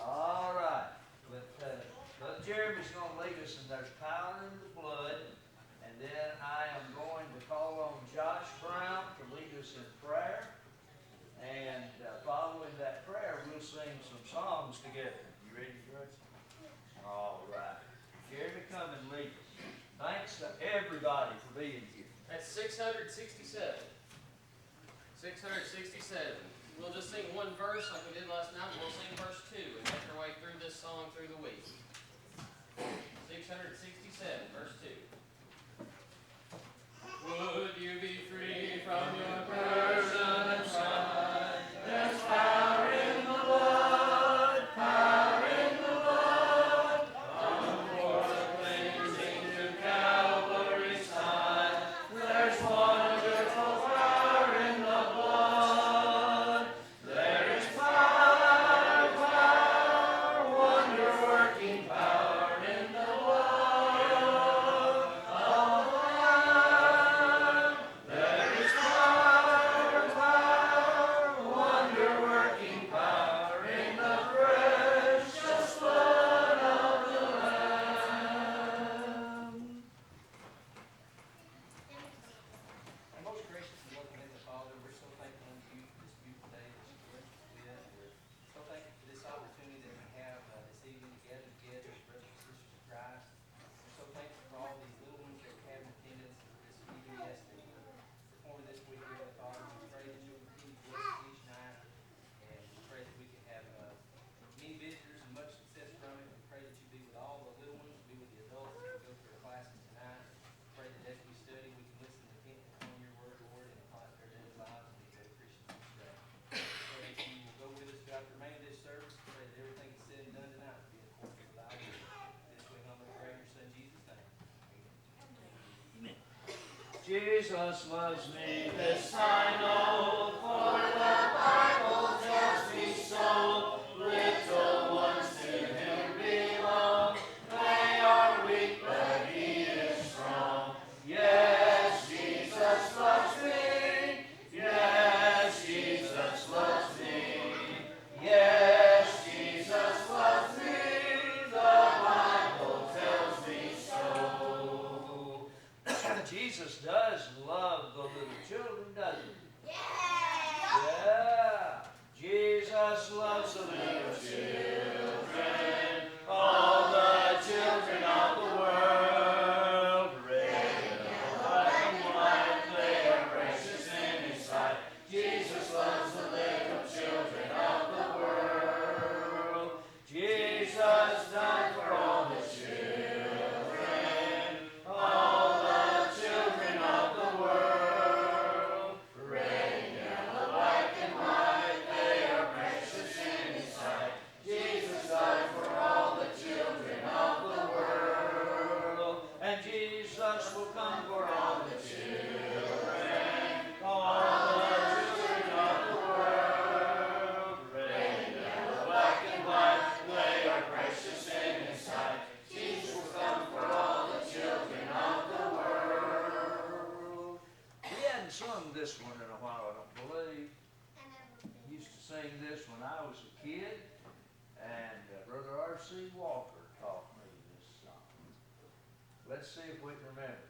All right. But Jeremy's going to lead us, and there's power in the blood. And then I am going to call on Josh Brown to lead us in prayer. And following that prayer, we'll sing some songs together. You ready, George? All right. Jeremy, come and lead us. Thanks to everybody for being here. That's 667. 667. We'll just sing one verse like we did last night. We'll sing verse 2 and make our way through this song through the week. 667, verse 2. Would you be free from your burden and pride? There's power in the blood, power in the blood. Come for the cleansing to Calvary's side. There's wonderful power in the blood. There is power, power, wonder-working power in the blood of the Lamb. There is power, power, wonder-working power in the precious blood of the Lamb. Our most gracious and loving Heavenly Father, we're so thankful unto you for this beautiful day that you blessed us with. We're so thankful for this opportunity that we have this evening to gather together as brothers and sisters in Christ. We're so thankful for all these little ones that we have in attendance for this VBS that we're performing this week, Heavenly Father. We pray that you'll continue to bless us each night, and we pray that we can have many visitors and much success from it. We pray that you be with all the little ones, be with the adults as we go through our classes tonight. Pray that as we study, we can listen intently upon your word, Lord, and apply it to our daily lives and be better Christians each day. Pray that you will go with us throughout the remainder of this service. Pray that everything that's said and done tonight will be in accordance with thy will. This way, humbly pray in your Son Jesus' name. Amen. Jesus loves me, this I know, for the Bible tells me so. Little ones to him belong. They are weak, but he is strong. Yes, Jesus loves me. Yes, Jesus loves me. Yes, Jesus loves me. The Bible tells me so. Jesus does love the little children, doesn't he? Yeah. Jesus loves the little children, all the children of the world. Red and black and white, they are precious in his sight. Jesus loves the little children of the world. Jesus died for all the children, all the children of the world. Red and yellow, black and white, they are precious in his sight. Jesus died for all the children of the world. And Jesus will come for all the children, all the children of the world. Red and yellow, black and white, they are precious in his sight. Jesus will come for all the children of the world. We hadn't sung this one in a while, I don't believe. Used to sing this when I was a kid, and Brother R.C. Walker taught me this song. Let's see if we can remember.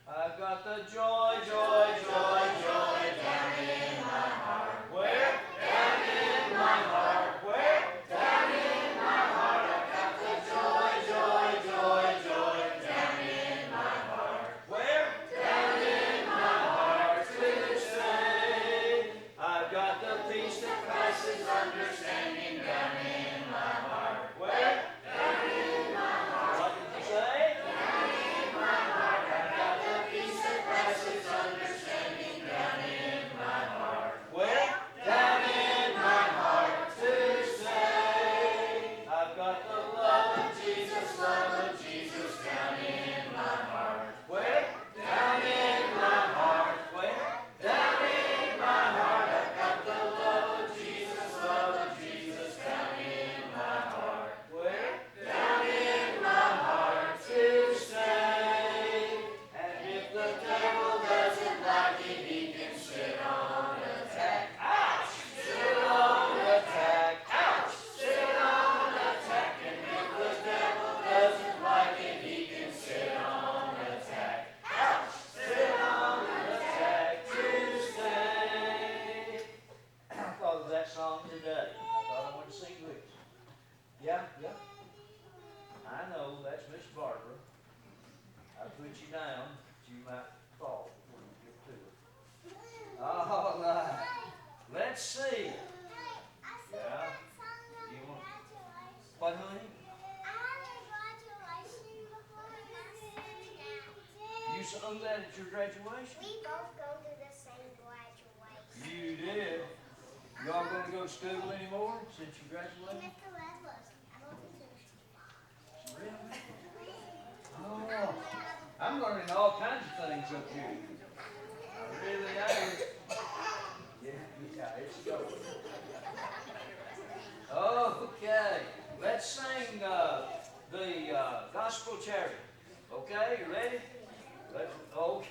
I've got the joy, joy, joy, joy down in my heart. Where? Down in my heart. Where? Down in my heart. I've got the joy, joy, joy, joy down in my heart. Where? Down in my heart to stay. I've got the peace that passes understanding down in my heart. Where? Down in my heart. What did you say? Down in my heart. I've got the peace that passes understanding down in Let's see. Hey, I sang Yeah. that song on You want- graduation. What, honey? I had a graduation before and I sang that. You sung that at your graduation? We both go to the same graduation. You did. Y'all going to go to school anymore since you And graduated? Mr. Redwood, I'm open to the Really? Oh, I'm learning all kinds of things up here. I really am. Yeah, it's going. Okay, let's sing the gospel charity. Okay, you ready? Let's, oh.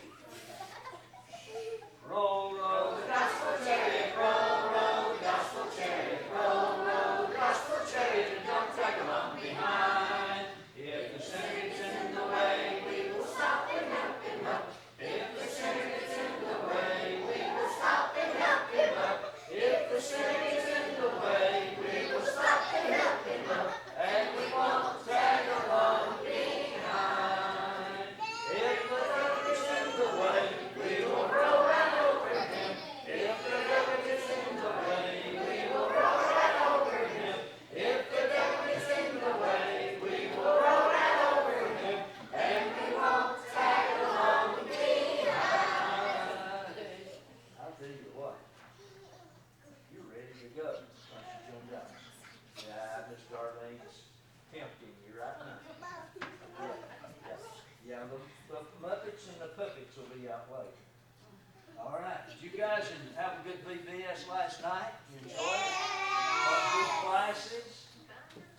Roll, roll the gospel chariot, roll the gospel chariot, roll the gospel chariot, and don't drag along behind. If the sinner gets in the way, we will stop and help him up. If the sinner gets in the way, we will stop and help him up. If the sinner gets in the way, we will stop and help him up. And we won't drag along behind. If the devil gets in the way, we will roll right over him. If the devil gets in the way, we will roll right over him. If the devil gets in the way, we will roll right over him. And we won't tag along behind. I'll tell you what, you're ready to go. Once you jump out. Yeah, Miss Darlene's tempting you right now. Yeah, the Muppets and the puppets will be out later. All right, did you guys have a good VBS last night? You enjoyed it? Had good classes?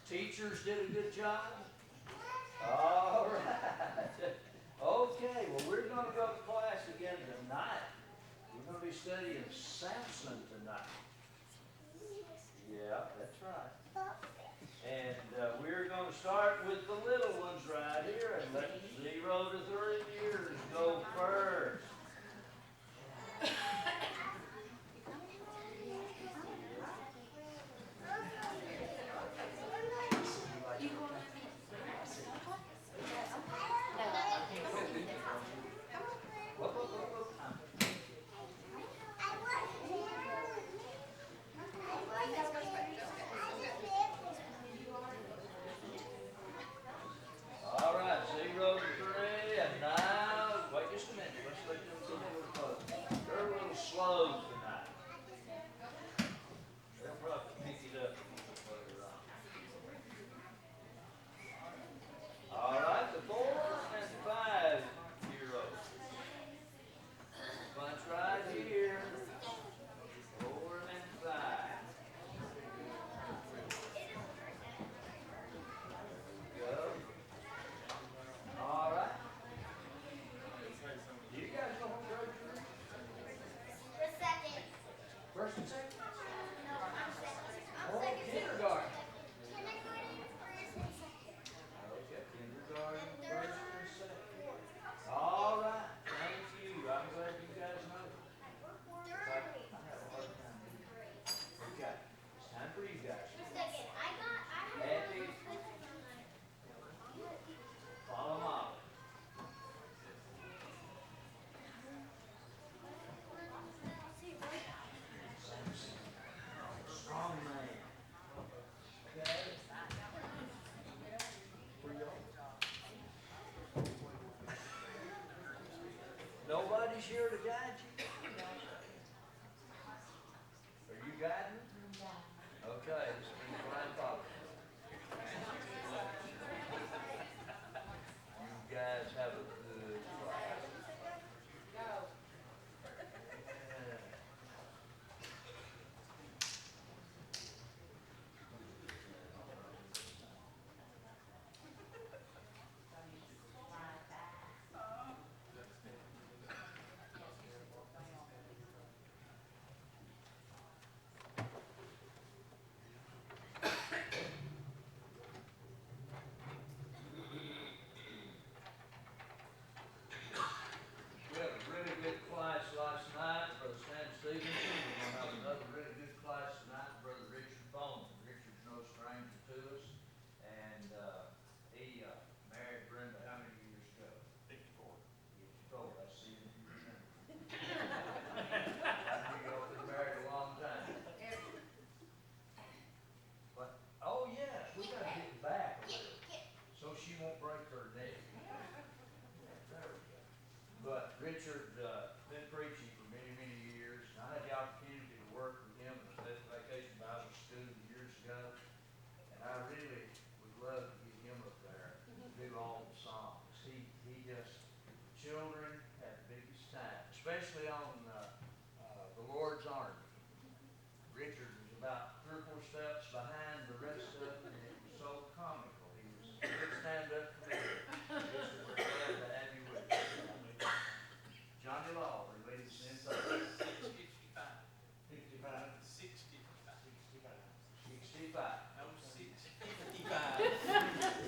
Teachers did a good job? All right. Okay, well, we're going to go to class again tonight. We're going to be studying Samson tonight. Yeah, that's right. And we're going to start with the little ones right here and let 0 to 3 years go first. Whoop, whoop, whoop, whoop. All right, 0 to 3, and now, wait just a minute, let's let them get a little closer. They're a little slow tonight. They'll probably pick it up later on. All right, the 4 and 5-year-olds. Bunch right here. 4 and 5. Go. All right. Do you guys know what grade you're in? The second. First and second? No, I'm second. I'm Oh, second too. kindergarten. Kindergarten, first and second. Okay, kindergarten, first and second. All right, thank you. I'm glad you guys know. I have a hard time. Okay, it's time for you guys. Second. I have Happy. Follow mom. Samson, strong man. Okay. Where you going? Nobody's here to guide you? Are you guiding? Okay, this is the grandfather. You guys have a good class.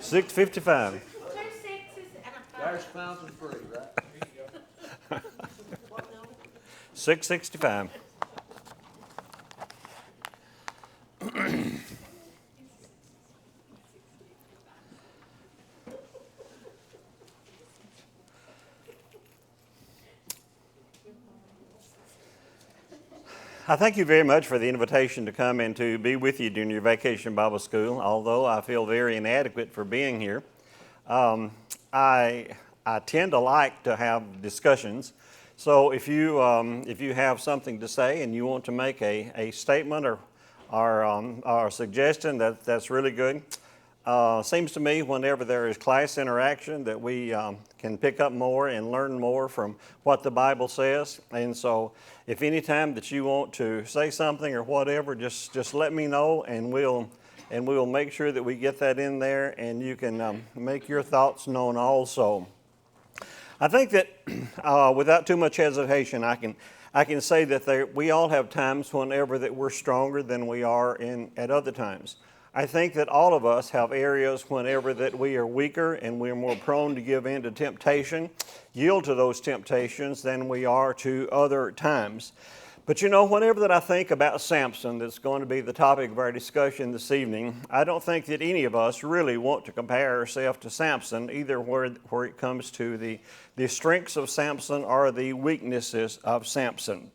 6:55. 2 6s and a 5. There's fountain free, right? 6:65. I thank you very much for the invitation to come and to be with you during your vacation Bible school, although I feel very inadequate for being here. I tend to like to have discussions, so if you have something to say and you want to make a statement or a suggestion, that's really good. Seems to me whenever there is class interaction that we can pick up more and learn more from what the Bible says. And so if any time that you want to say something or whatever, just let me know, and we'll make sure that we get that in there, and you can make your thoughts known also. I think that without too much hesitation, I can say that we all have times whenever that we're stronger than we are at other times. I think that all of us have areas whenever that we are weaker and we're more prone to give in to temptation, yield to those temptations than we are to other times. But you know, whenever that I think about Samson, that's going to be the topic of our discussion this evening, I don't think that any of us really want to compare ourselves to Samson, either where it comes to the strengths of Samson or the weaknesses of Samson.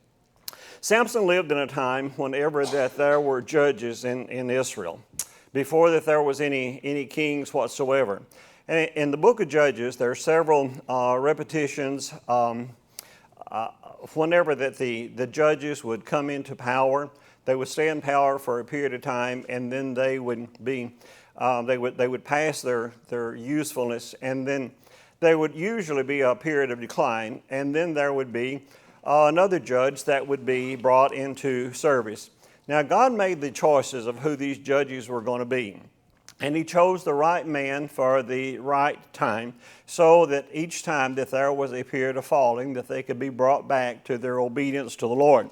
Samson lived in a time whenever that there were judges in Israel, before that there was any kings whatsoever. And in the book of Judges, there are several repetitions whenever that the judges would come into power. They would stay in power for a period of time, and then they would pass their usefulness, and then there would usually be a period of decline, and then there would be another judge that would be brought into service. Now, God made the choices of who these judges were going to be, and He chose the right man for the right time, so that each time that there was a period of falling, that they could be brought back to their obedience to the Lord.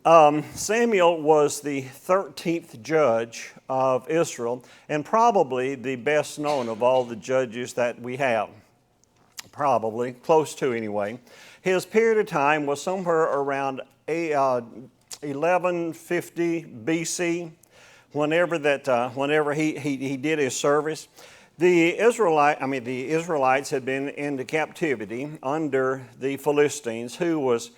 Samuel was the 13th judge of Israel, and probably the best known of all the judges that we have. Probably, close to anyway. His period of time was somewhere around 1150 BC, whenever he did his service. The Israelites had been into captivity under the Philistines, who was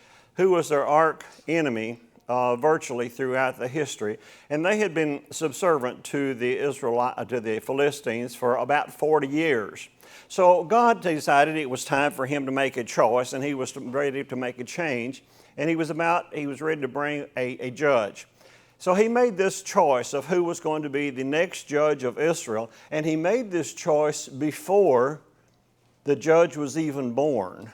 their arch enemy virtually throughout the history, and they had been subservient to the Philistines for about 40 years. So God decided it was time for Him to make a choice, and He was ready to make a change, and He was ready to bring a judge. So He made this choice of who was going to be the next judge of Israel, and He made this choice before the judge was even born,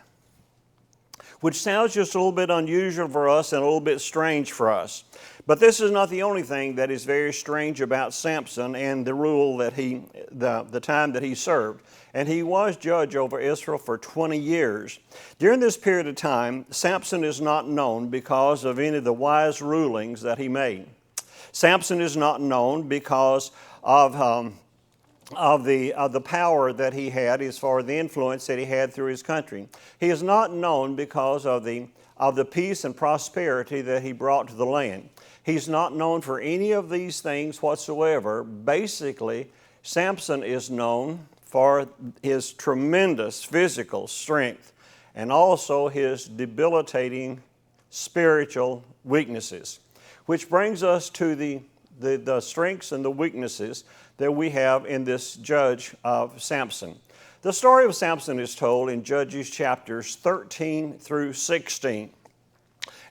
which sounds just a little bit unusual for us and a little bit strange for us. But this is not the only thing that is very strange about Samson and the rule that the time that he served. And he was judge over Israel for 20 years. During this period of time, Samson is not known because of any of the wise rulings that he made. Samson is not known because of the power that he had as far as the influence that he had through his country. He is not known because of the peace and prosperity that he brought to the land. He's not known for any of these things whatsoever. Basically, Samson is known for his tremendous physical strength and also his debilitating spiritual weaknesses, which brings us to the strengths and the weaknesses that we have in this judge of Samson. The story of Samson is told in Judges chapters 13 through 16.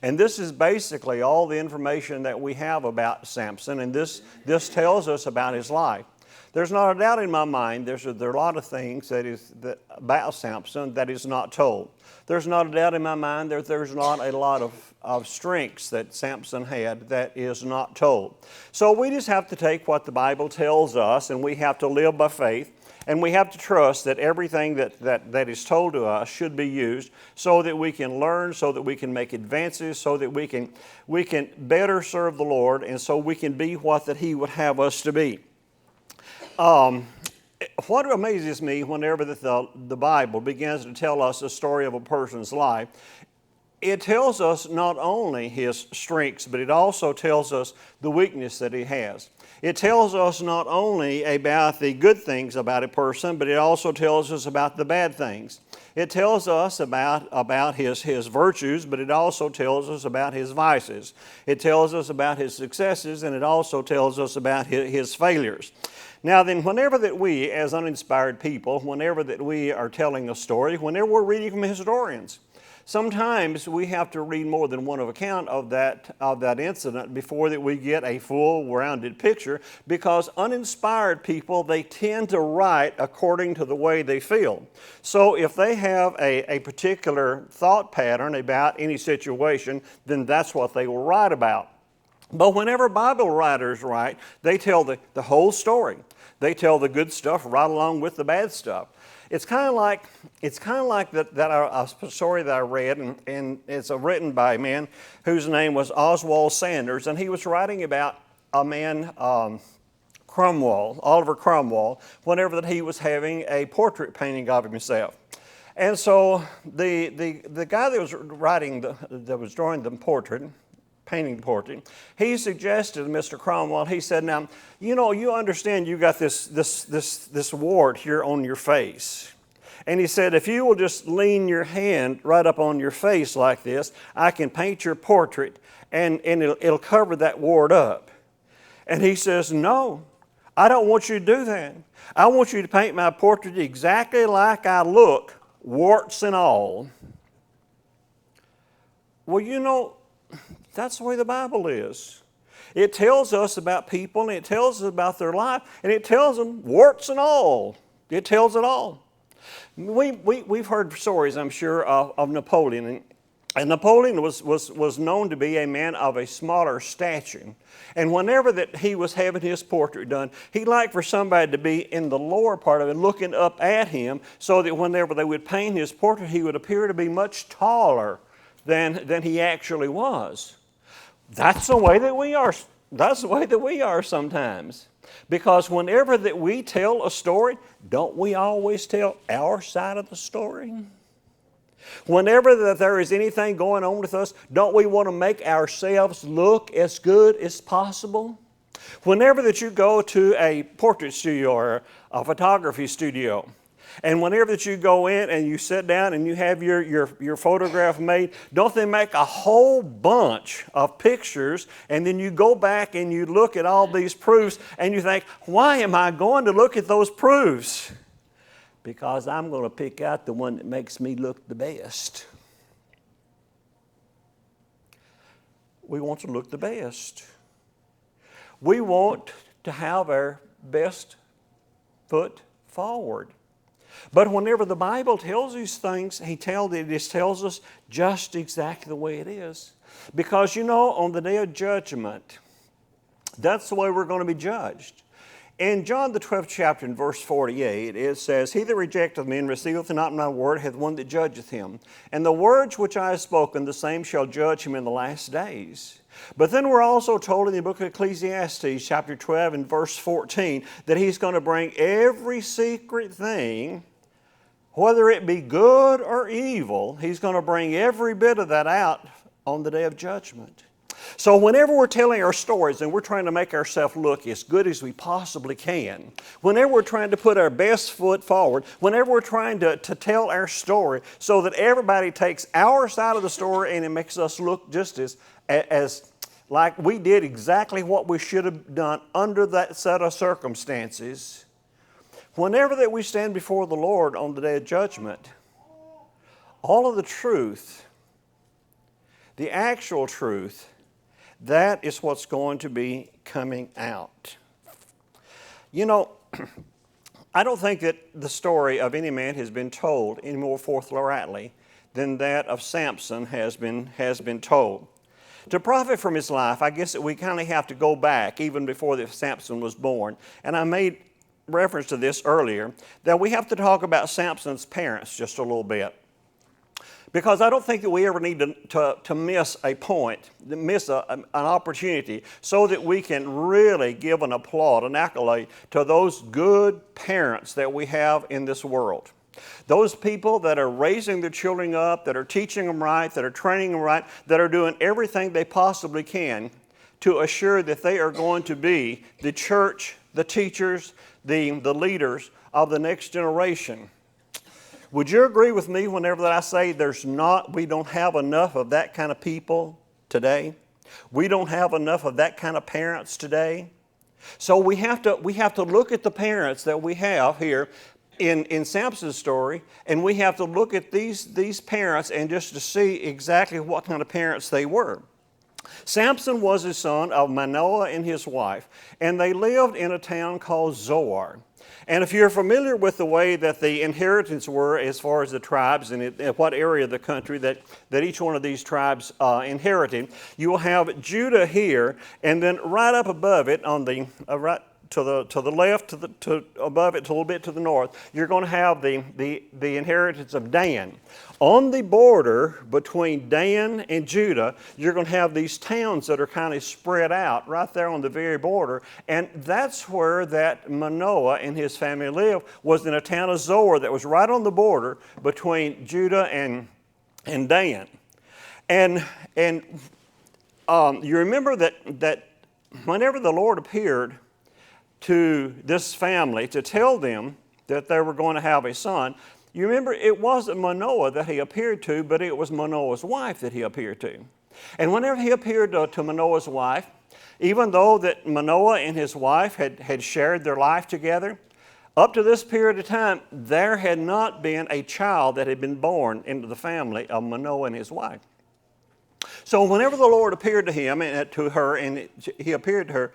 And this is basically all the information that we have about Samson, and this tells us about his life. There's not a doubt in my mind there are a lot of things about Samson that is not told. There's not a doubt in my mind that there's not a lot of strengths that Samson had that is not told. So we just have to take what the Bible tells us, and we have to live by faith, and we have to trust that everything that is told to us should be used so that we can learn, so that we can make advances, so that we can better serve the Lord, and so we can be what that He would have us to be. what amazes me whenever the Bible begins to tell us the story of a person's life, it tells us not only his strengths, but it also tells us the weakness that he has. It tells us not only about the good things about a person, but it also tells us about the bad things. It tells us about his virtues, but it also tells us about his vices. It tells us about his successes, and it also tells us about his failures. Now then, whenever that we, as uninspired people, whenever that we are telling a story, whenever we're reading from historians, sometimes we have to read more than one account of that incident before that we get a full, rounded picture, because uninspired people, they tend to write according to the way they feel. So if they have a particular thought pattern about any situation, then that's what they will write about. But whenever Bible writers write, they tell the whole story. They tell the good stuff right along with the bad stuff. It's kind of like a story that I read, and it's written by a man whose name was Oswald Sanders, and he was writing about a man, Oliver Cromwell, whenever that he was having a portrait painting of himself. And so the guy that was that was drawing the portrait, painting the portrait, he suggested to Mr. Cromwell, he said, now, you understand you got this wart here on your face. And he said, if you will just lean your hand right up on your face like this, I can paint your portrait and it'll cover that wart up. And he says, no, I don't want you to do that. I want you to paint my portrait exactly like I look, warts and all. Well, that's the way the Bible is. It tells us about people, and it tells us about their life, and it tells them warts and all. It tells it all. We've heard stories, I'm sure, of Napoleon. And Napoleon was known to be a man of a smaller stature. And whenever that he was having his portrait done, he liked for somebody to be in the lower part of it, looking up at him, so that whenever they would paint his portrait, he would appear to be much taller than he actually was. That's the way that we are. That's the way that we are sometimes. Because whenever that we tell a story, don't we always tell our side of the story? Whenever that there is anything going on with us, don't we want to make ourselves look as good as possible? Whenever that you go to a portrait studio or a photography studio, and whenever that you go in and you sit down and you have your photograph made, don't they make a whole bunch of pictures, and then you go back and you look at all these proofs and you think, why am I going to look at those proofs? Because I'm going to pick out the one that makes me look the best. We want to look the best. We want to have our best foot forward. But whenever the Bible tells these things, it just tells us just exactly the way it is. Because, on the day of judgment, that's the way we're going to be judged. In John the 12th chapter, in verse 48, it says, he that rejecteth me and receiveth not my word hath one that judgeth him. And the words which I have spoken, the same shall judge him in the last days. But then we're also told in the book of Ecclesiastes, chapter 12, and verse 14, that he's going to bring every secret thing, whether it be good or evil, he's going to bring every bit of that out on the day of judgment. So whenever we're telling our stories and we're trying to make ourselves look as good as we possibly can, whenever we're trying to put our best foot forward, whenever we're trying to tell our story so that everybody takes our side of the story and it makes us look just as like we did exactly what we should have done under that set of circumstances, whenever that we stand before the Lord on the day of judgment, all of the truth, the actual truth, that is what's going to be coming out. I don't think that the story of any man has been told any more forthrightly than that of Samson has been told. To profit from his life, I guess that we kind of have to go back even before that Samson was born. And I made reference to this earlier, that we have to talk about Samson's parents just a little bit. Because I don't think that we ever need to miss a point, miss an opportunity, so that we can really give an applaud, an accolade to those good parents that we have in this world. Those people that are raising their children up, that are teaching them right, that are training them right, that are doing everything they possibly can to assure that they are going to be the church, the teachers, the leaders of the next generation. Would you agree with me whenever that I say we don't have enough of that kind of people today? We don't have enough of that kind of parents today. So we have to look at the parents that we have here in Samson's story, and we have to look at these parents and just to see exactly what kind of parents they were. Samson was the son of Manoah and his wife, and they lived in a town called Zoar. And if you're familiar with the way that the inheritance were as far as the tribes and what area of the country that each one of these tribes inherited, you will have Judah here, and then right up above it on the right to the left, above it, a little bit to the north, you're going to have the inheritance of Dan. On the border between Dan and Judah, you're going to have these towns that are kind of spread out right there on the very border, and that's where that Manoah and his family lived, was in a town of Zoar that was right on the border between Judah and Dan. And you remember that whenever the Lord appeared to this family to tell them that they were going to have a son, you remember it wasn't Manoah that he appeared to, but it was Manoah's wife that he appeared to. And whenever he appeared to Manoah's wife, even though that Manoah and his wife had shared their life together, up to this period of time, there had not been a child that had been born into the family of Manoah and his wife. So whenever the Lord appeared to him and to her, and he appeared to her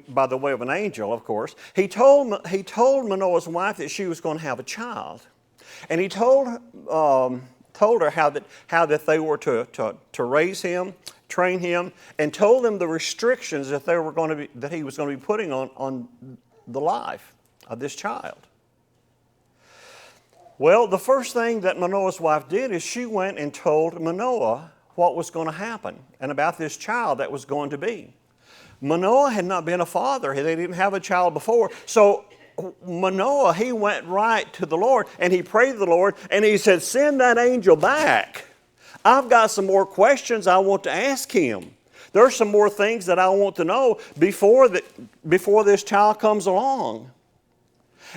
by the way of an angel, of course, he told Manoah's wife that she was going to have a child, and he told her how that they were to raise him, train him, and told them the restrictions that he was going to be putting on the life of this child. Well, the first thing that Manoah's wife did is she went and told Manoah what was going to happen and about this child that was going to be. Manoah had not been a father. They didn't have a child before. So Manoah, he went right to the Lord and he prayed to the Lord and he said, send that angel back. I've got some more questions I want to ask him. There's some more things that I want to know before this child comes along.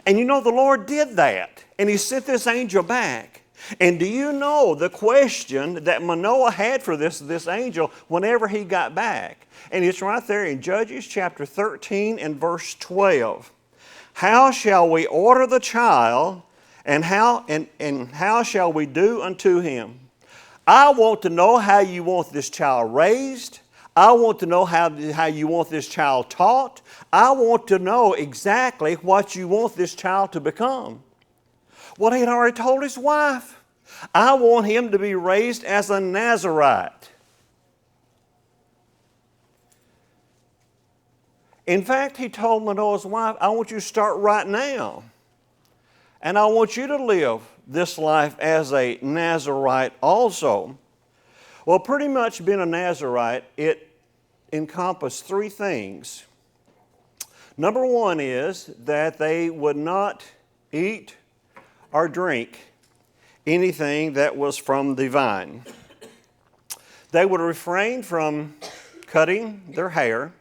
And you know, the Lord did that. And he sent this angel back. And do you know the question that Manoah had for this angel whenever he got back? And it's right there in Judges chapter 13 and verse 12. How shall we order the child, and how shall we do unto him? I want to know how you want this child raised. I want to know how you want this child taught. I want to know exactly what you want this child to become. Well, he had already told his wife, I want him to be raised as a Nazarite. In fact, he told Manoah's wife, I want you to start right now. And I want you to live this life as a Nazarite also. Well, pretty much being a Nazarite, it encompassed three things. Number one is that they would not eat or drink anything that was from the vine. They would refrain from cutting their hair,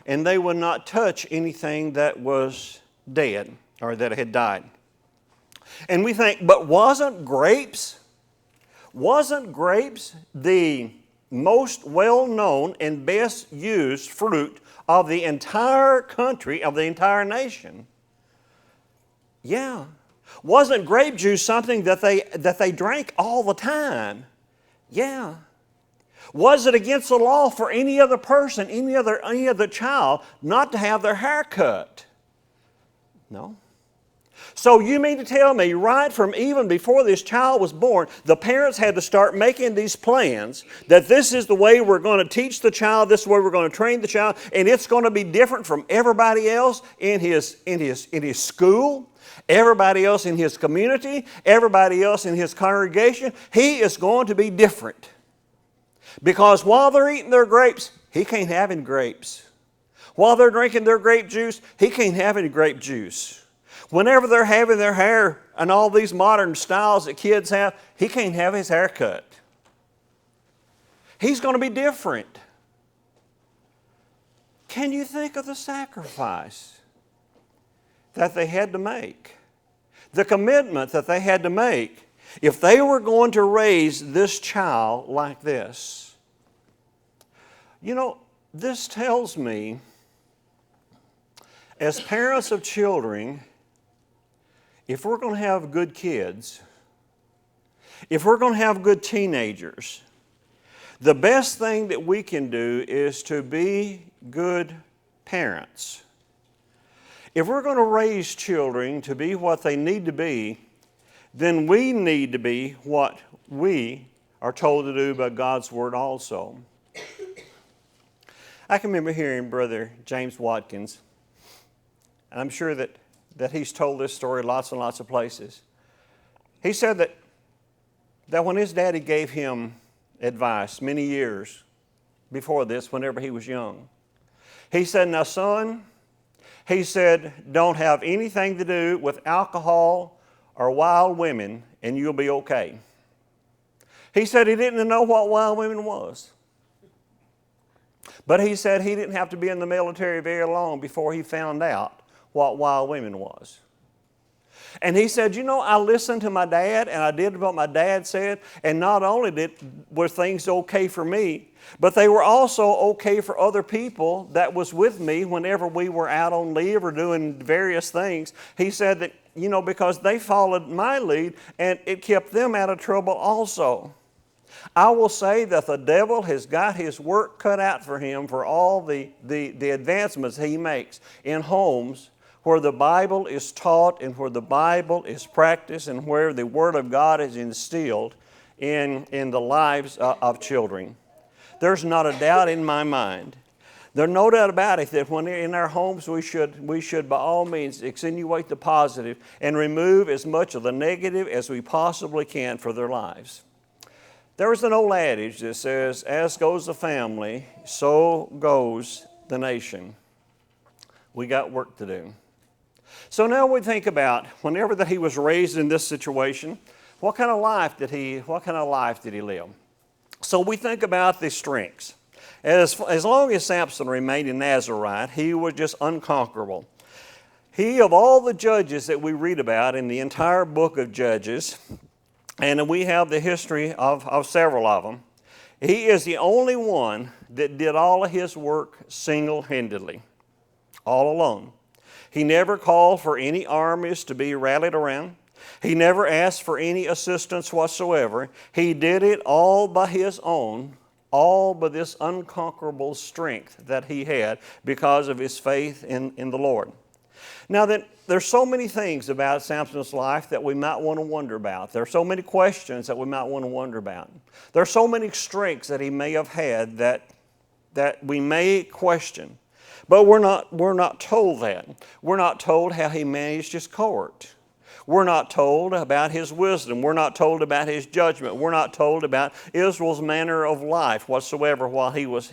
and they would not touch anything that was dead or that had died. And we think, but wasn't grapes the most well-known and best used fruit of the entire country, of the entire nation? Yeah. Wasn't grape juice something that they drank all the time? Yeah. Was it against the law for any other person, any other child, not to have their hair cut? No. So you mean to tell me, right from even before this child was born, the parents had to start making these plans that this is the way we're going to teach the child, this is the way we're going to train the child, and it's going to be different from everybody else in his school? Everybody else in his community, everybody else in his congregation, he is going to be different. Because while they're eating their grapes, he can't have any grapes. While they're drinking their grape juice, he can't have any grape juice. Whenever they're having their hair and all these modern styles that kids have, he can't have his hair cut. He's going to be different. Can you think of the sacrifice that they had to make? The commitment that they had to make if they were going to raise this child like this. You know, this tells me, as parents of children, if we're going to have good kids, if we're going to have good teenagers, the best thing that we can do is to be good parents. If we're going to raise children to be what they need to be, then we need to be what we are told to do by God's Word also. I can remember hearing Brother James Watkins, and I'm sure that he's told this story lots and lots of places. He said that when his daddy gave him advice many years before this, whenever he was young, he said, "Now son," he said, "don't have anything to do with alcohol or wild women and you'll be okay." He said he didn't know what wild women was. But he said he didn't have to be in the military very long before he found out what wild women was. And he said, you know, I listened to my dad and I did what my dad said, and not only were things okay for me, but they were also okay for other people that was with me whenever we were out on leave or doing various things. He said that, you know, because they followed my lead and it kept them out of trouble also. I will say that the devil has got his work cut out for him for all the advancements he makes in homes where the Bible is taught and where the Bible is practiced and where the Word of God is instilled in the lives of children. There's not a doubt in my mind. There's no doubt about it that when in our homes we should by all means accentuate the positive and remove as much of the negative as we possibly can for their lives. There's an old adage that says, as goes the family, so goes the nation. We got work to do. So now we think about whenever that he was raised in this situation, what kind of life did he live? So we think about the strengths. As long as Samson remained a Nazarite, he was just unconquerable. He, of all the judges that we read about in the entire book of Judges, and we have the history of several of them, he is the only one that did all of his work single-handedly, all alone. He never called for any armies to be rallied around. He never asked for any assistance whatsoever. He did it all by his own, all by this unconquerable strength that he had because of his faith in the Lord. Now then, there's so many things about Samson's life that we might want to wonder about. There are so many questions that we might want to wonder about. There are so many strengths that he may have had that we may question. But we're not told that. We're not told how he managed his court. We're not told about his wisdom. We're not told about his judgment. We're not told about Israel's manner of life whatsoever while he was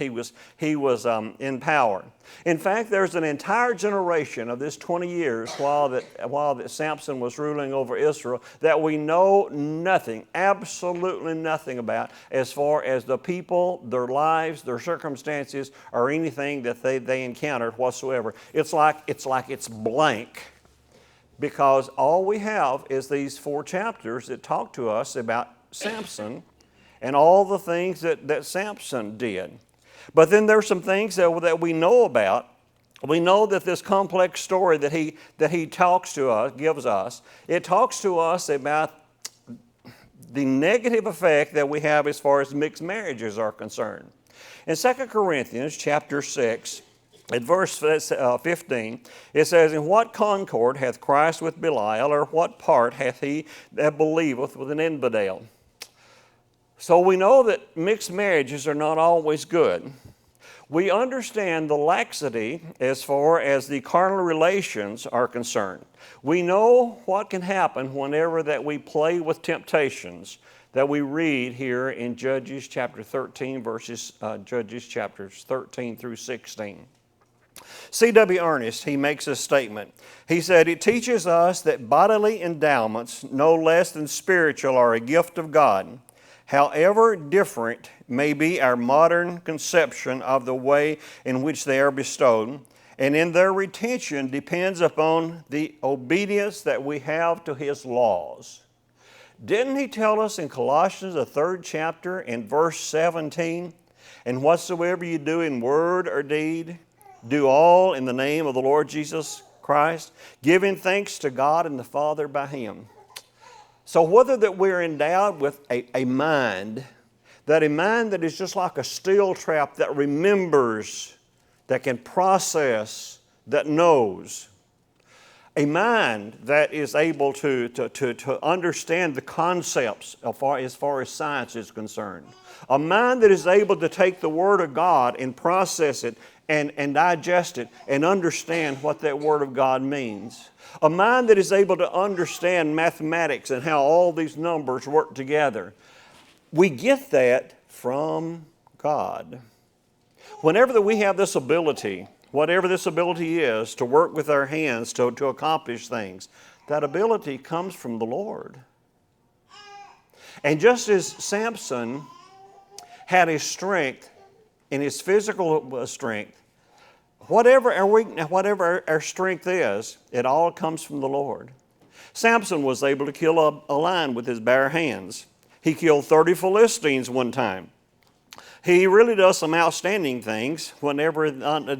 in power. In fact, there's an entire generation of this 20 years while that Samson was ruling over Israel that we know nothing, absolutely nothing about as far as the people, their lives, their circumstances, or anything that they encountered whatsoever. It's like it's blank. Because all we have is these 4 chapters that talk to us about Samson and all the things that Samson did. But then there's some things that we know about. We know that this complex story that he talks to us, gives us, it talks to us about the negative effect that we have as far as mixed marriages are concerned. In 2 Corinthians chapter 6, at verse 15, it says, "In what concord hath Christ with Belial, or what part hath he that believeth with an infidel?" So we know that mixed marriages are not always good. We understand the laxity as far as the carnal relations are concerned. We know what can happen whenever that we play with temptations that we read here in Judges chapter 13, Judges chapters 13 through 16. C.W. Ernest, he makes a statement. He said, "It teaches us that bodily endowments, no less than spiritual, are a gift of God. However different may be our modern conception of the way in which they are bestowed, and in their retention depends upon the obedience that we have to His laws." Didn't he tell us in Colossians, the 3rd chapter, in verse 17, "And whatsoever you do in word or deed, do all in the name of the Lord Jesus Christ, giving thanks to God and the Father by Him." So whether that we're endowed with a mind that is just like a steel trap that remembers, that can process, that knows, a mind that is able to understand the concepts as far as science is concerned, a mind that is able to take the Word of God and process it and digest it and understand what that Word of God means. A mind that is able to understand mathematics and how all these numbers work together. We get that from God. Whenever that we have this ability, whatever this ability is, to work with our hands to accomplish things, that ability comes from the Lord. And just as Samson had his strength in his physical strength, whatever our weakness, whatever our strength is, it all comes from the Lord. Samson was able to kill a lion with his bare hands. He killed 30 Philistines one time. He really does some outstanding things whenever,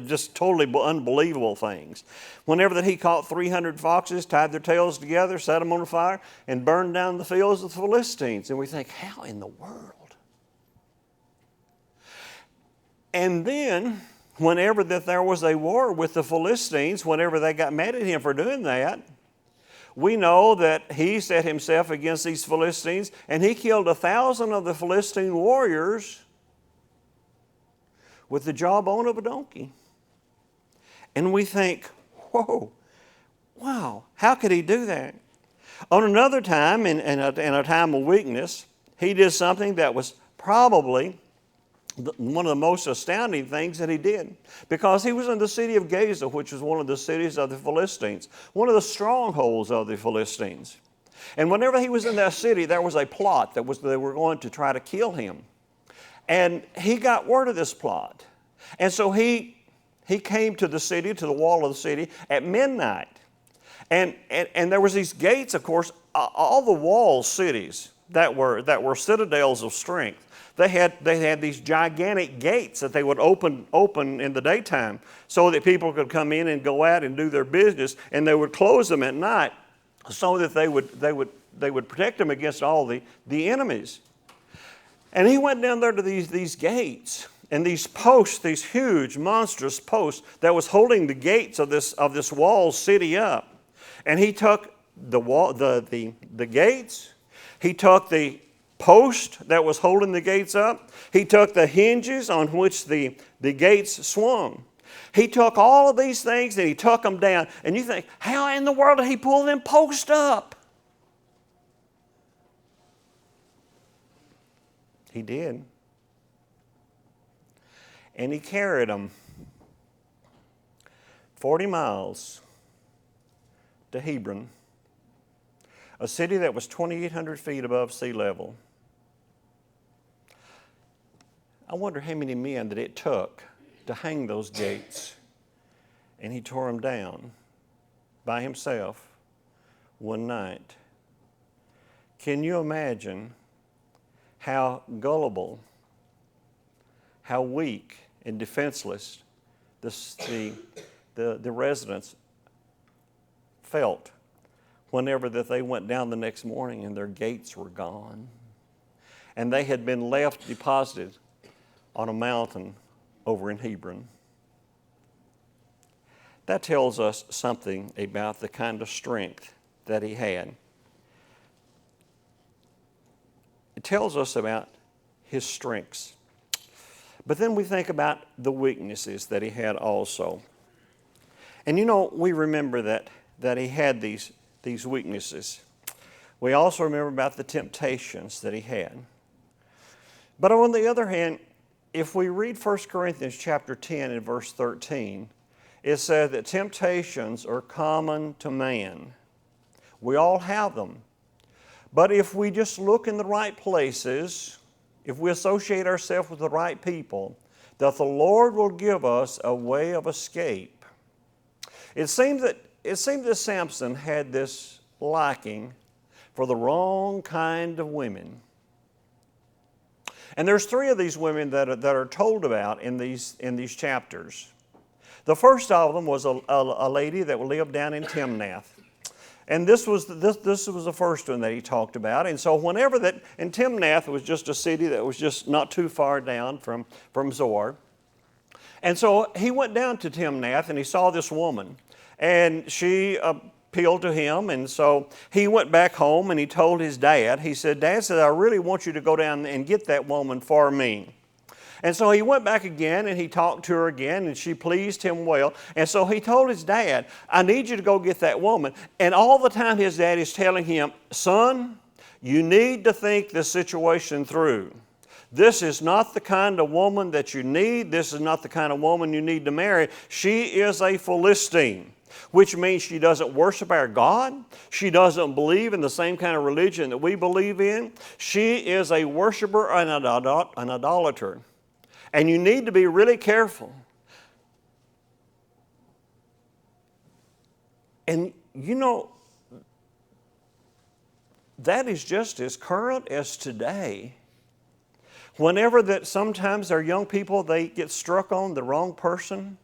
just totally unbelievable things. Whenever that he caught 300 foxes, tied their tails together, set them on fire, and burned down the fields of the Philistines. And we think, how in the world? And then, whenever that there was a war with the Philistines, whenever they got mad at him for doing that, we know that he set himself against these Philistines, and he killed 1,000 of the Philistine warriors with the jawbone of a donkey. And we think, whoa, wow, how could he do that? On another time, in a time of weakness, he did something that was probably one of the most astounding things that he did, because he was in the city of Gaza, which was one of the cities of the Philistines, one of the strongholds of the Philistines. And whenever he was in that city, there was a plot they were going to try to kill him. And he got word of this plot. And so he came to the city, to the wall of the city at midnight. And there was these gates, of course, all the wall cities that were citadels of strength. They had these gigantic gates that they would open in the daytime so that people could come in and go out and do their business, and they would close them at night so that they would protect them against all the enemies. And he went down there to these gates and these posts, these huge, monstrous posts that was holding the gates of this walled city up. And he took the gates. He took the post that was holding the gates up. He took the hinges on which the gates swung. He took all of these things and he took them down. And you think, how in the world did he pull them posts up? He did. And he carried them 40 miles to Hebron, a city that was 2,800 feet above sea level. I wonder how many men that it took to hang those gates. And he tore them down by himself one night. Can you imagine how gullible, how weak and defenseless the residents felt whenever that they went down the next morning and their gates were gone, and they had been left deposited on a mountain over in Hebron? That tells us something about the kind of strength that he had. It tells us about his strengths. But then we think about the weaknesses that he had also. And we remember that he had these weaknesses. We also remember about the temptations that he had. But on the other hand, if we read 1 Corinthians chapter 10 and verse 13, it says that temptations are common to man. We all have them. But if we just look in the right places, if we associate ourselves with the right people, that the Lord will give us a way of escape. It seemed that Samson had this liking for the wrong kind of women. And there's 3 of these women that are told about in these chapters. The first of them was a lady that lived down in Timnath. And this was the first one that he talked about. And so and Timnath was just a city that was just not too far down from Zoar. And so he went down to Timnath and he saw this woman. And she appealed to him, and so he went back home and he told his dad. He said, "Dad said, I really want you to go down and get that woman for me." And so he went back again and he talked to her again, and she pleased him well. And so he told his dad, "I need you to go get that woman." And all the time his dad is telling him, "Son, you need to think this situation through. This is not the kind of woman that you need. This is not the kind of woman you need to marry. She is a Philistine," which means she doesn't worship our God. She doesn't believe in the same kind of religion that we believe in. She is a worshiper and an idolater. And you need to be really careful. And that is just as current as today. Whenever that sometimes our young people, they get struck on the wrong person,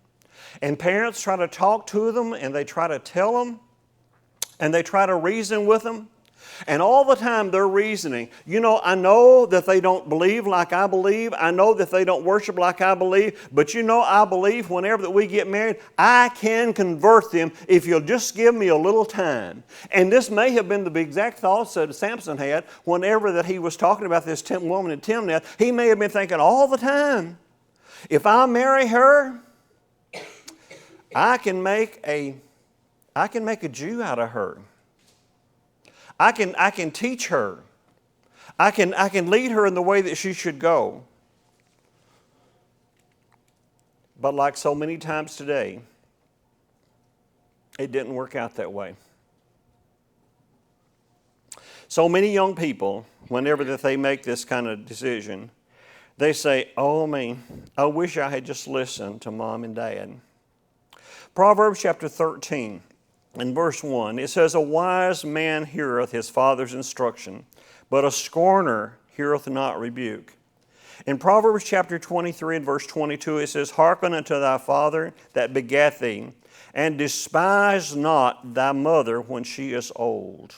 and parents try to talk to them, and they try to tell them, and they try to reason with them, and all the time they're reasoning. I know that they don't believe like I believe. I know that they don't worship like I believe. But I believe whenever that we get married, I can convert them if you'll just give me a little time. And this may have been the exact thoughts that Samson had whenever that he was talking about this woman in Timnath. He may have been thinking all the time, if I marry her, I can make a Jew out of her. I can teach her. I can lead her in the way that she should go. But like so many times today, it didn't work out that way. So many young people, whenever that they make this kind of decision, they say, "Oh man, I wish I had just listened to Mom and Dad." Proverbs chapter 13. In verse 1, it says, "A wise man heareth his father's instruction, but a scorner heareth not rebuke." In Proverbs chapter 23 and verse 22, it says, "Hearken unto thy father that begat thee, and despise not thy mother when she is old."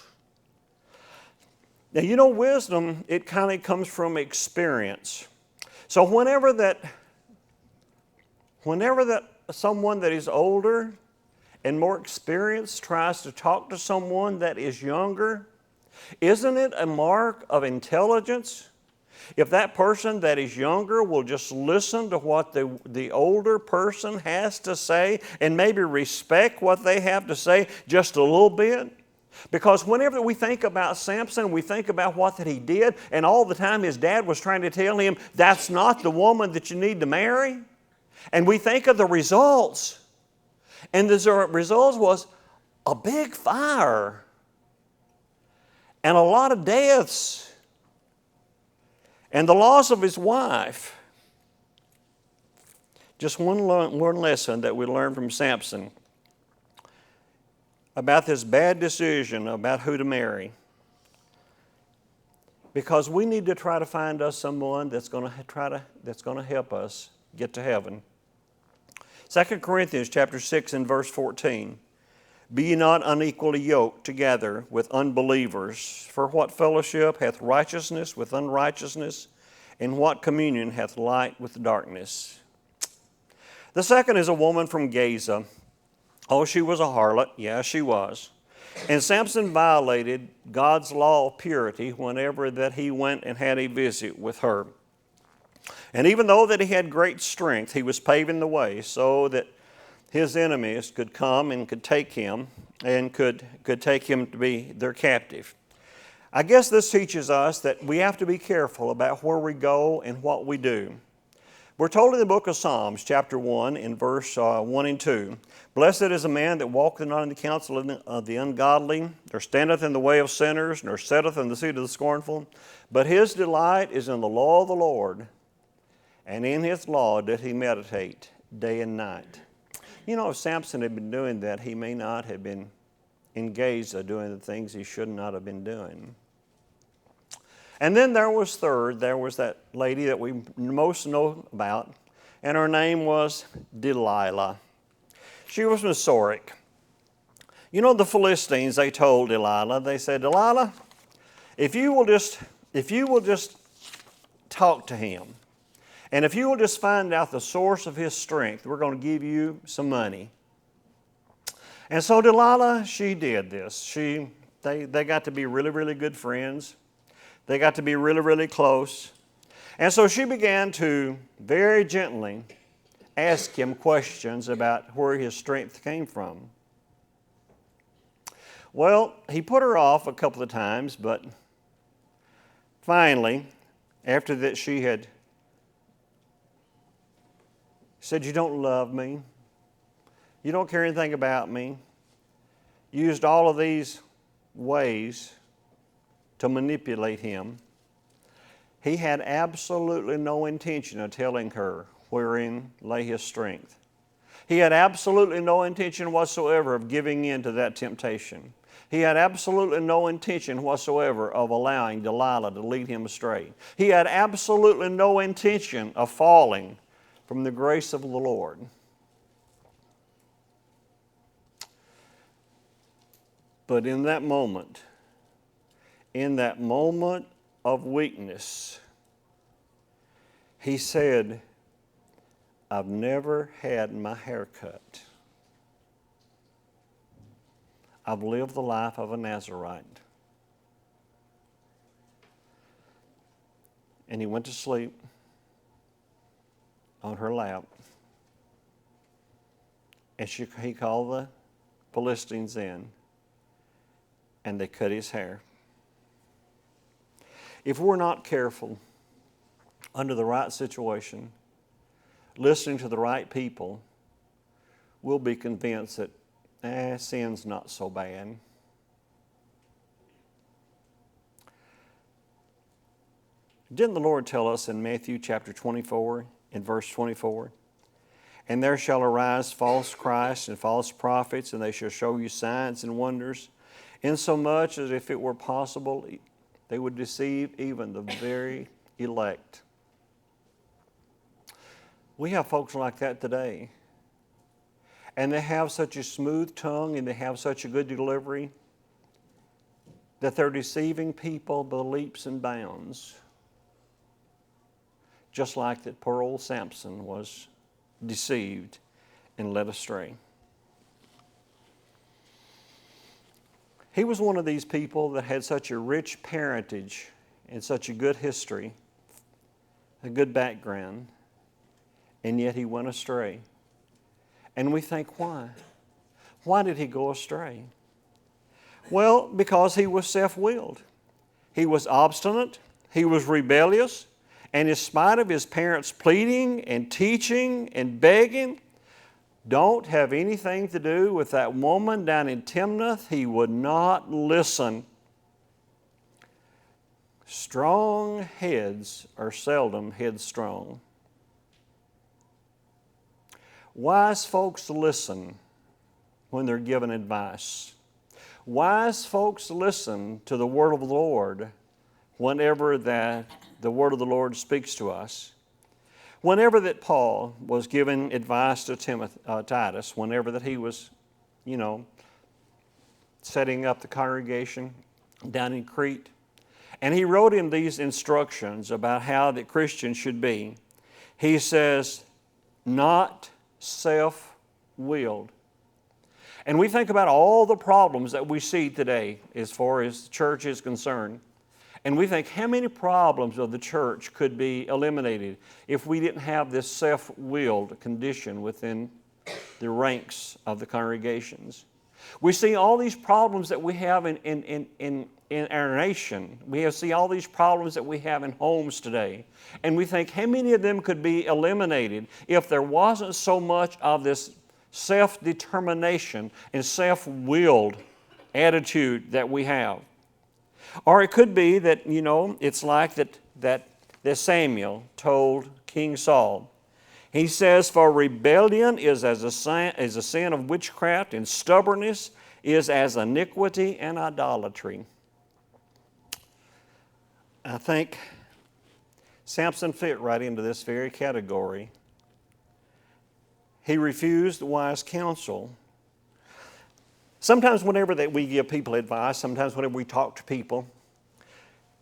Now, wisdom, it kind of comes from experience. So whenever that someone that is older and more experienced tries to talk to someone that is younger, isn't it a mark of intelligence if that person that is younger will just listen to what the older person has to say and maybe respect what they have to say just a little bit? Because whenever we think about Samson, we think about what that he did, and all the time his dad was trying to tell him, that's not the woman that you need to marry. And we think of the results. And the result was a big fire and a lot of deaths and the loss of his wife. Just one lesson that we learned from Samson about this bad decision about who to marry. Because we need to try to find us someone that's going to help us get to heaven. 2 Corinthians chapter 6 and verse 14. "Be ye not unequally yoked together with unbelievers, for what fellowship hath righteousness with unrighteousness, and what communion hath light with darkness?" The second is a woman from Gaza. Oh, she was a harlot. Yeah, she was. And Samson violated God's law of purity whenever that he went and had a visit with her. And even though that he had great strength, he was paving the way so that his enemies could come and could take him and could take him to be their captive. I guess this teaches us that we have to be careful about where we go and what we do. We're told in the book of Psalms, chapter 1, in verse 1 and 2, "Blessed is a man that walketh not in the counsel of the ungodly, nor standeth in the way of sinners, nor sitteth in the seat of the scornful. But his delight is in the law of the Lord, and in his law doth he meditate day and night." You know, if Samson had been doing that, he may not have been engaged in doing the things he should not have been doing. And then there was that lady that we most know about, and her name was Delilah. She was Masoric. You know, the Philistines, they told Delilah, they said, "Delilah, if you will just talk to him, and if you will just find out the source of his strength, we're going to give you some money." And so Delilah, she did this. They got to be really, really good friends. They got to be really, really close. And so she began to very gently ask him questions about where his strength came from. Well, he put her off a couple of times, but finally, after that she had said, "You don't love me. You don't care anything about me," used all of these ways to manipulate him. He had absolutely no intention of telling her wherein lay his strength. He had absolutely no intention whatsoever of giving in to that temptation. He had absolutely no intention whatsoever of allowing Delilah to lead him astray. He had absolutely no intention of falling from the grace of the Lord. But in that moment of weakness, he said, "I've never had my hair cut. I've lived the life of a Nazarite." And he went to sleep on her lap. And he called the Philistines in, and they cut his hair. If we're not careful, under the right situation, listening to the right people, we'll be convinced that sin's not so bad. Didn't the Lord tell us in Matthew chapter 24, in verse 24, "And there shall arise false Christs and false prophets, and they shall show you signs and wonders, insomuch as if it were possible, they would deceive even the very elect." We have folks like that today. And they have such a smooth tongue and they have such a good delivery that they're deceiving people by leaps and bounds. Just like that poor old Samson was deceived and led astray. He was one of these people that had such a rich parentage and such a good history, a good background, and yet he went astray. And we think, why? Why did he go astray? Well, because he was self-willed. He was obstinate. He was rebellious. And in spite of his parents pleading and teaching and begging, don't have anything to do with that woman down in Timnath, he would not listen. Strong heads are seldom headstrong. Wise folks listen when they're given advice. Wise folks listen to the word of the Lord whenever that the word of the Lord speaks to us. Whenever that Paul was giving advice to Titus, whenever that he was, setting up the congregation down in Crete, and he wrote him these instructions about how that Christians should be, he says, not self-willed. And we think about all the problems that we see today as far as the church is concerned, And we think, how many problems of the church could be eliminated if we didn't have this self-willed condition within the ranks of the congregations? We see all these problems that we have in our nation. We see all these problems that we have in homes today. And we think, how many of them could be eliminated if there wasn't so much of this self-determination and self-willed attitude that we have? Or it could be that, it's like that Samuel told King Saul. He says, for rebellion is as a sin of witchcraft, and stubbornness is as iniquity and idolatry. I think Samson fit right into this very category. He refused wise counsel. Sometimes whenever that we give people advice, sometimes whenever we talk to people,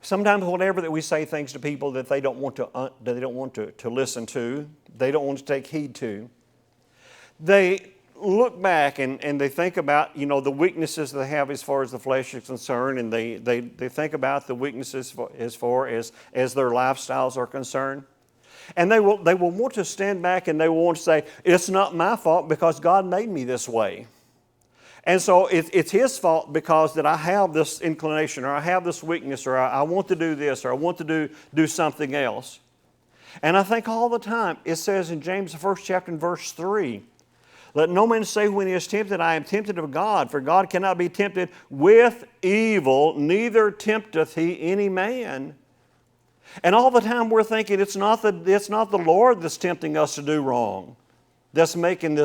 sometimes whenever that we say things to people that they don't want to listen to, they don't want to take heed to, they look back and they think about the weaknesses they have as far as the flesh is concerned, and they think about the weaknesses as far as their lifestyles are concerned. And they will want to stand back and they will want to say, it's not my fault because God made me this way. And so it's His fault because that I have this inclination, or I have this weakness, or I want to do this, or I want to do something else. And I think all the time, it says in James, the 1st chapter, and verse 3, let no man say when he is tempted, I am tempted of God, for God cannot be tempted with evil, neither tempteth He any man. And all the time we're thinking it's not the Lord that's tempting us to do wrong, that's making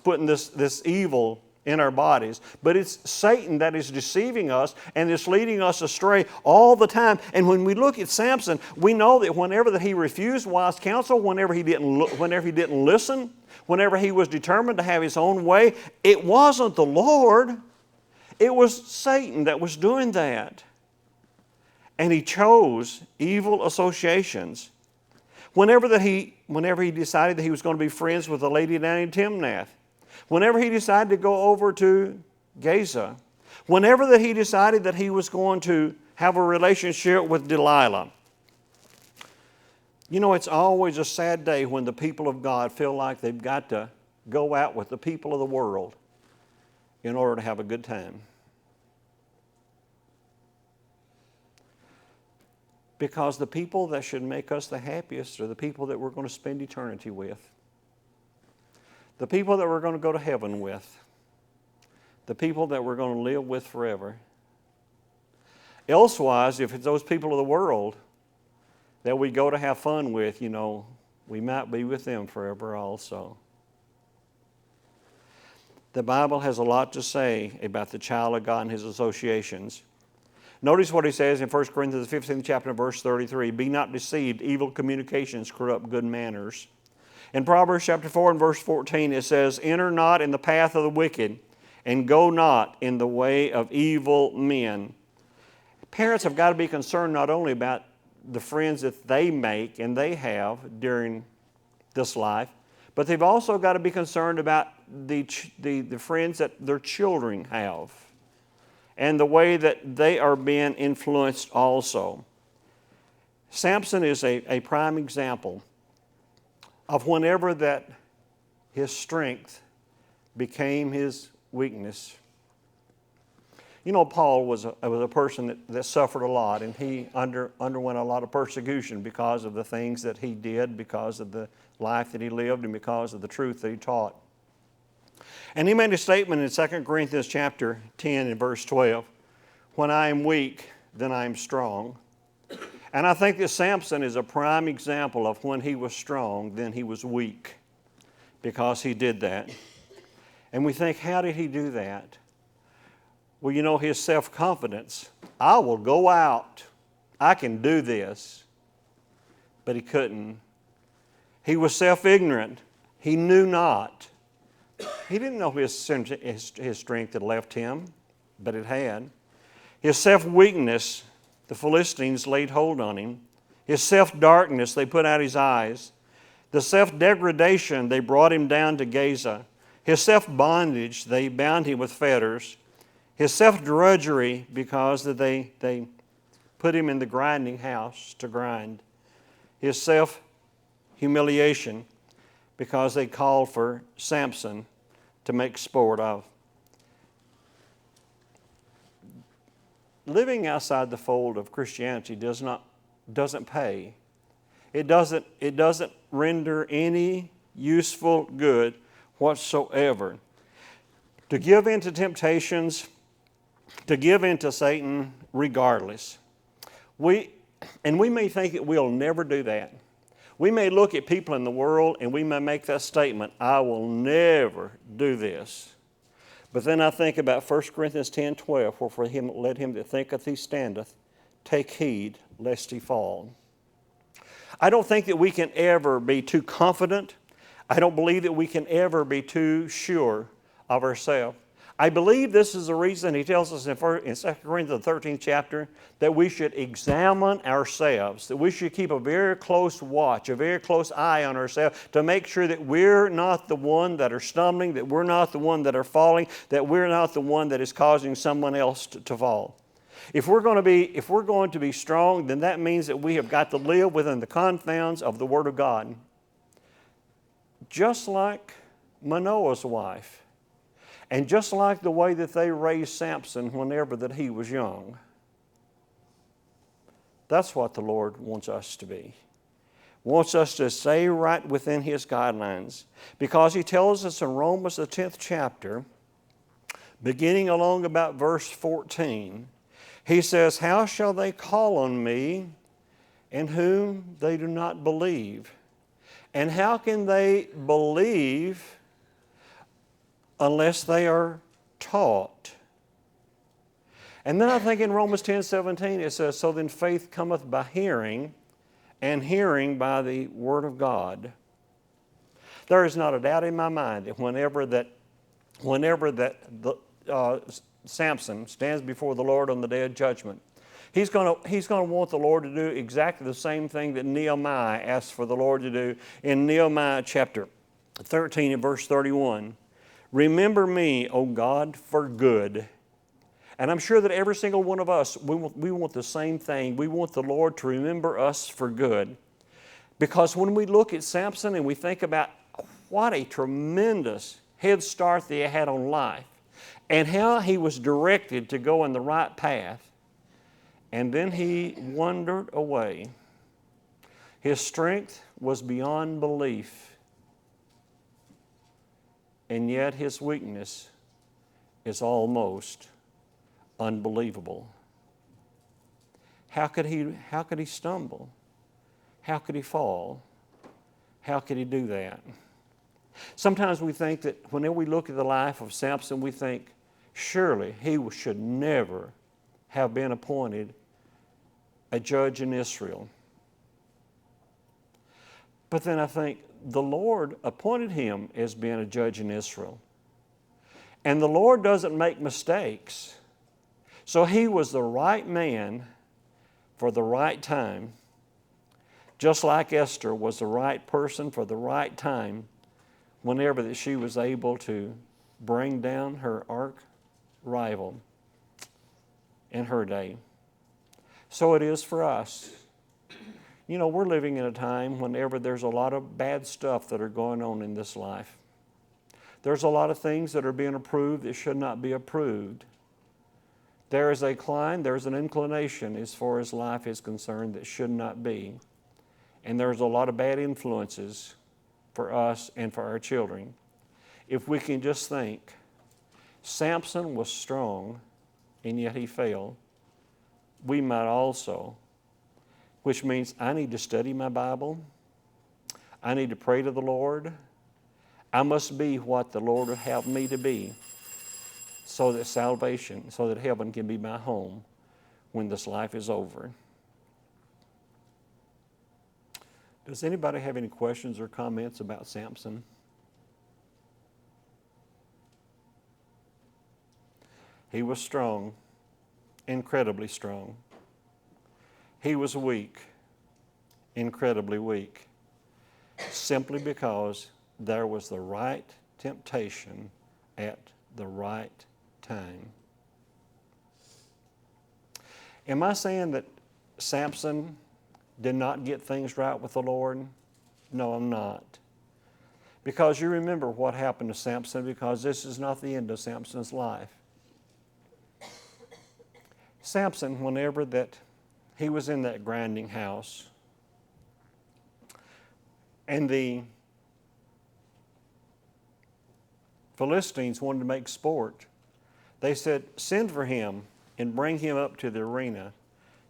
putting this evil in our bodies. But it's Satan that is deceiving us and is leading us astray all the time. And when we look at Samson, we know that whenever that he refused wise counsel, whenever he didn't listen, whenever he was determined to have his own way, it wasn't the Lord. It was Satan that was doing that. And he chose evil associations. Whenever he decided that he was going to be friends with a lady down in Timnath, whenever he decided to go over to Gaza, whenever that he decided that he was going to have a relationship with Delilah. It's always a sad day when the people of God feel like they've got to go out with the people of the world in order to have a good time. Because the people that should make us the happiest are the people that we're going to spend eternity with. The people that we're going to go to heaven with. The people that we're going to live with forever. Elsewise, if it's those people of the world that we go to have fun with, we might be with them forever also. The Bible has a lot to say about the child of God and his associations. Notice what he says in 1 Corinthians 15th chapter, verse 33. Be not deceived, evil communications corrupt good manners. In Proverbs chapter 4 and verse 14 it says, enter not in the path of the wicked, and go not in the way of evil men. Parents have got to be concerned not only about the friends that they make and they have during this life, but they've also got to be concerned about the friends that their children have and the way that they are being influenced also. Samson is a prime example of whenever that his strength became his weakness. Paul was a person that suffered a lot, and he underwent a lot of persecution because of the things that he did, because of the life that he lived, and because of the truth that he taught. And he made a statement in 2 Corinthians chapter 10 and verse 12, when I am weak, then I am strong. And I think that Samson is a prime example of when he was strong, then he was weak, because he did that. And we think, how did he do that? Well, his self-confidence. I will go out. I can do this. But he couldn't. He was self-ignorant. He knew not. He didn't know his strength had left him, but it had. His self-weakness, the Philistines laid hold on him. His self-darkness, they put out his eyes. The self-degradation, they brought him down to Gaza. His self-bondage, they bound him with fetters. His self-drudgery, because they put him in the grinding house to grind. His self-humiliation because they called for Samson to make sport of. Living outside the fold of Christianity doesn't pay. It doesn't render any useful good whatsoever. To give in to temptations, to give in to Satan regardless. We may think that we'll never do that. We may look at people in the world and we may make that statement, I will never do this. But then I think about 1 Corinthians 10:12, where for him, let him that thinketh he standeth, take heed lest he fall. I don't think that we can ever be too confident. I don't believe that we can ever be too sure of ourselves. I believe this is the reason he tells us in 2 Corinthians, the 13th chapter, that we should examine ourselves, that we should keep a very close watch, a very close eye on ourselves to make sure that we're not the one that are stumbling, that we're not the one that are falling, that we're not the one that is causing someone else to fall. If we're going to be strong, then that means that we have got to live within the confines of the Word of God. Just like Manoah's wife. And just like the way that they raised Samson whenever that he was young. That's what the Lord wants us to be. Wants us to stay right within His guidelines. Because He tells us in Romans the 10th chapter, beginning along about verse 14, He says, how shall they call on me in whom they do not believe? And how can they believe unless they are taught? And then I think in Romans 10:17 it says, so then faith cometh by hearing, and hearing by the Word of God. There is not a doubt in my mind that whenever Samson stands before the Lord on the day of judgment, he's going to want the Lord to do exactly the same thing that Nehemiah asked for the Lord to do in Nehemiah chapter 13 and verse 31. Remember me, O God, for good. And I'm sure that every single one of us, we want the same thing. We want the Lord to remember us for good. Because when we look at Samson and we think about what a tremendous head start that he had on life, and how he was directed to go in the right path, and then he wandered away. His strength was beyond belief. And yet his weakness is almost unbelievable. How could he stumble? How could he fall? How could he do that? Sometimes we think that whenever we look at the life of Samson, we think, surely he should never have been appointed a judge in Israel. But then I think, the Lord appointed him as being a judge in Israel. And the Lord doesn't make mistakes. So he was the right man for the right time, just like Esther was the right person for the right time whenever that she was able to bring down her arch rival in her day. So it is for us. You know, we're living in a time whenever there's a lot of bad stuff that are going on in this life. There's a lot of things that are being approved that should not be approved. There is a climb, there's an inclination as far as life is concerned that should not be. And there's a lot of bad influences for us and for our children. If we can just think, Samson was strong and yet he failed, we might also. Which means I need to study my Bible. I need to pray to the Lord. I must be what the Lord would have me to be so that salvation, so that heaven can be my home when this life is over. Does anybody have any questions or comments about Samson? He was strong, incredibly strong. He was weak, incredibly weak, simply because there was the right temptation at the right time. Am I saying that Samson did not get things right with the Lord? No, I'm not. Because you remember what happened to Samson, because this is not the end of Samson's life. Samson, whenever that he was in that grinding house, and the Philistines wanted to make sport, they said, send for him and bring him up to the arena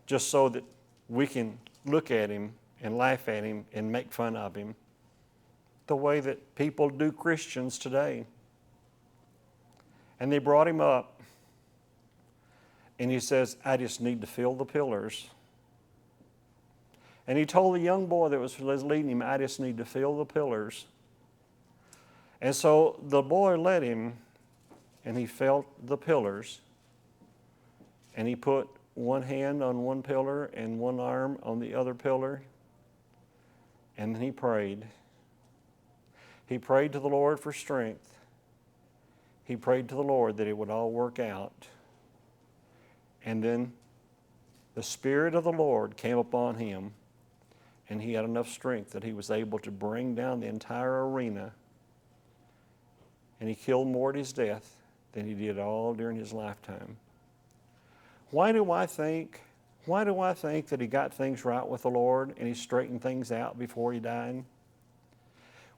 just so that we can look at him and laugh at him and make fun of him, the way that people do Christians today. And they brought him up, and he says, I just need to feel the pillars. And he told the young boy that was leading him, I just need to feel the pillars. And so the boy led him, and he felt the pillars. And he put one hand on one pillar and one arm on the other pillar. And then he prayed. He prayed to the Lord for strength. He prayed to the Lord that it would all work out. And then the Spirit of the Lord came upon him, and he had enough strength that he was able to bring down the entire arena. And he killed more at his death than he did all during his lifetime. Why do I think that he got things right with the Lord and he straightened things out before he died?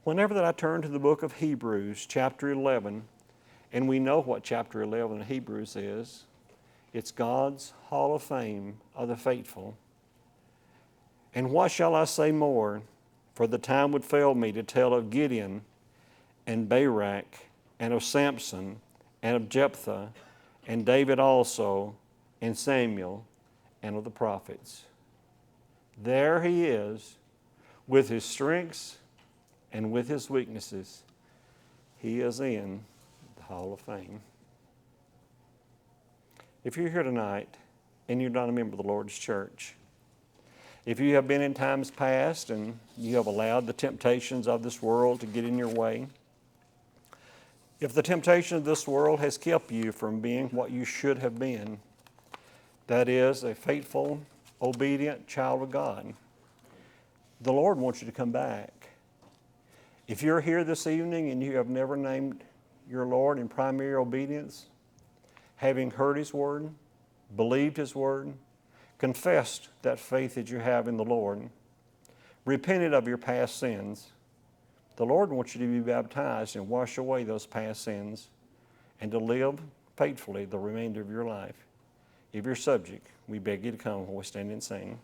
Whenever that I turn to the book of Hebrews, chapter 11, and we know what chapter 11 of Hebrews is, it's God's hall of fame of the faithful. And what shall I say more? For the time would fail me to tell of Gideon and Barak and of Samson and of Jephthah and David also and Samuel and of the prophets. There he is with his strengths and with his weaknesses. He is in the Hall of Fame. If you're here tonight and you're not a member of the Lord's church, if you have been in times past and you have allowed the temptations of this world to get in your way, if the temptation of this world has kept you from being what you should have been, that is, a faithful, obedient child of God, the Lord wants you to come back. If you're here this evening and you have never named your Lord in primary obedience, having heard His Word, believed His Word, confessed that faith that you have in the Lord, repented of your past sins, the Lord wants you to be baptized and wash away those past sins and to live faithfully the remainder of your life. If you're subject, we beg you to come while we stand and sing.